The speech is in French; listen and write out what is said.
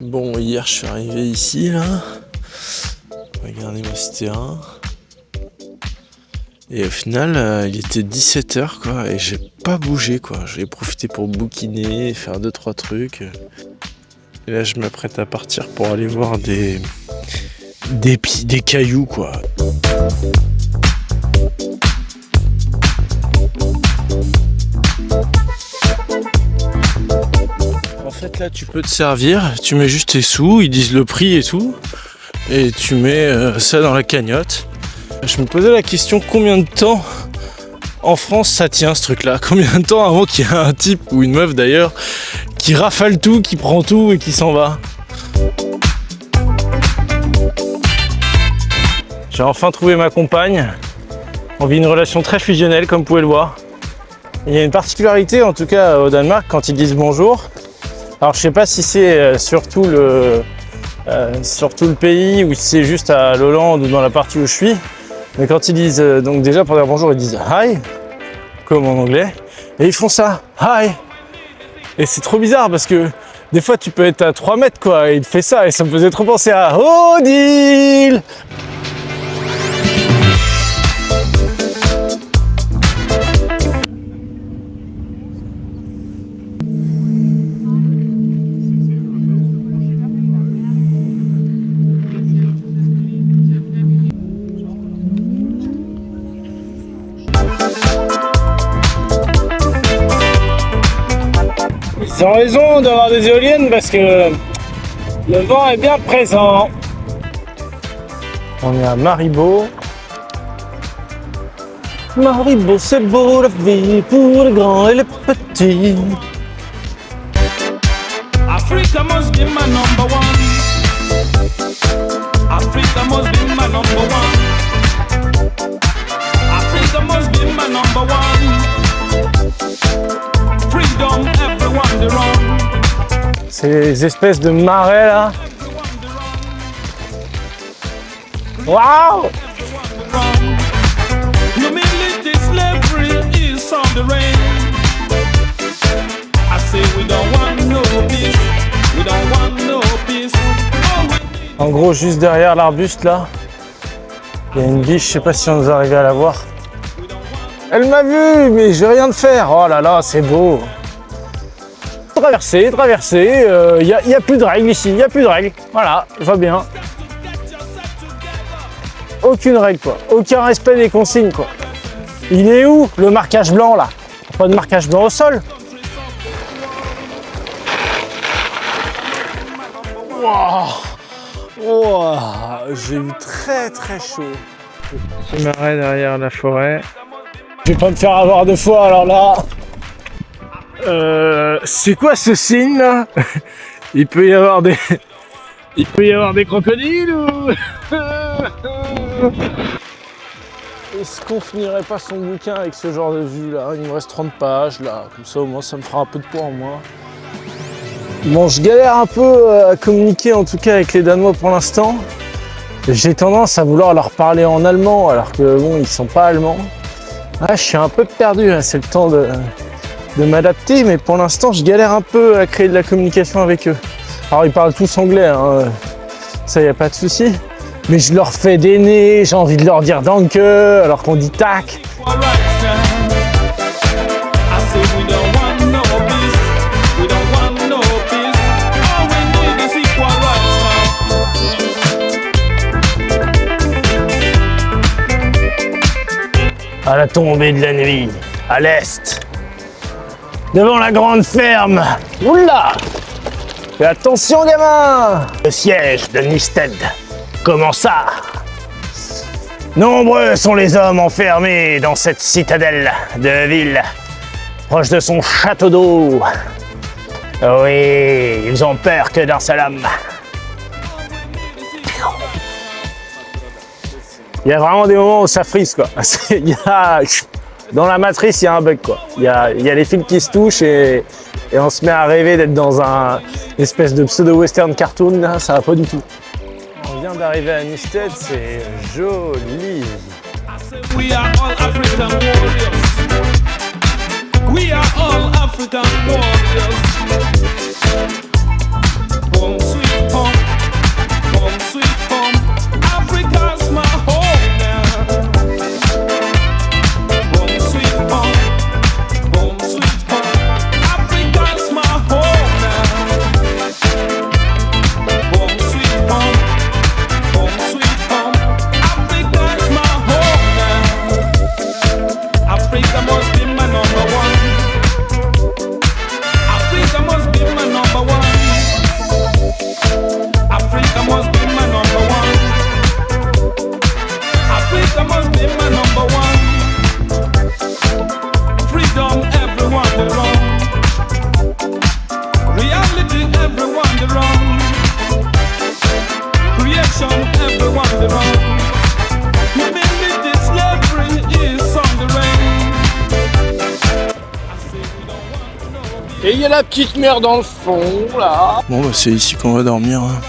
Bon, hier je suis arrivé ici là. Regardez-moi ce terrain. Et au final, il était 17h quoi, et j'ai pas bougé quoi. J'ai profité pour bouquiner, faire 2-3 trucs. Et là, je m'apprête à partir pour aller voir des cailloux quoi. En fait, là, tu peux te servir, tu mets juste tes sous, ils disent le prix et tout, et tu mets ça dans la cagnotte. Je me posais la question, combien de temps en France ça tient ce truc-là? Combien de temps avant qu'il y ait un type, ou une meuf d'ailleurs, qui rafale tout, qui prend tout et qui s'en va? J'ai enfin trouvé ma compagne. On vit une relation très fusionnelle, comme vous pouvez le voir. Il y a une particularité, en tout cas au Danemark, quand ils disent bonjour. Alors je sais pas si c'est sur tout le pays ou si c'est juste à l'Hollande ou dans la partie où je suis. Mais quand ils disent, donc déjà pour dire bonjour, ils disent hi, comme en anglais. Et ils font ça, hi. Et c'est trop bizarre parce que des fois tu peux être à 3 mètres quoi, et il te fait ça et ça me faisait trop penser à Odile. Ils ont raison d'avoir des éoliennes parce que le vent est bien présent. On est à Maribo. Maribo, c'est beau la vie pour les grands et les petits. Africa must be my number one. Africa must be my number one. Africa must be my number one. Freedom, everyone the wrong. Ces espèces de marais là. Waouh! Humility, slavery is on the reign. I say we don't want no peace. We don't want no peace. En gros, juste derrière l'arbuste là, il y a une biche, je sais pas si on nous arrive à la voir. Elle m'a vu, mais je vais rien de faire. Oh là là, c'est beau. Traverser, il y a plus de règles ici, il y a plus de règles. Voilà, va bien. Aucune règle quoi, aucun respect des consignes quoi. Il est où le marquage blanc là? Pas de marquage blanc au sol. Wow. Wow. J'ai eu très chaud. Petit marais derrière la forêt. Je vais pas me faire avoir 2 fois alors là. C'est quoi ce signe là? Il peut y avoir des crocodiles ou... Est-ce qu'on finirait pas son bouquin avec ce genre de vue là? Il me reste 30 pages là, comme ça au moins ça me fera un peu de poids en moins. Bon, je galère un peu à communiquer en tout cas avec les Danois pour l'instant. J'ai tendance à vouloir leur parler en allemand alors que bon, ils sont pas allemands. Ah, je suis un peu perdu, hein. C'est le temps de m'adapter, mais pour l'instant je galère un peu à créer de la communication avec eux. Alors ils parlent tous anglais, hein. Ça y a pas de souci. Mais je leur fais des nez, j'ai envie de leur dire danke alors qu'on dit tac. À la tombée de la nuit, à l'est, devant la grande ferme. Oula! Fais attention gamin! Le siège de Nysted. Comment ça? Nombreux sont les hommes enfermés dans cette citadelle de ville, proche de son château d'eau. Oui, ils ont peur que d'un seul homme. Il y a vraiment des moments où ça frise quoi. Dans la matrice, il y a un bug quoi. Il y a les fils qui se touchent et on se met à rêver d'être dans une espèce de pseudo-western cartoon. Là, ça va pas du tout. On vient d'arriver à Nysted, c'est joli. We are all African warriors. We are all African warriors. Home sweet la petite mer dans le fond, là. Bon, bah c'est ici qu'on va dormir. Hein.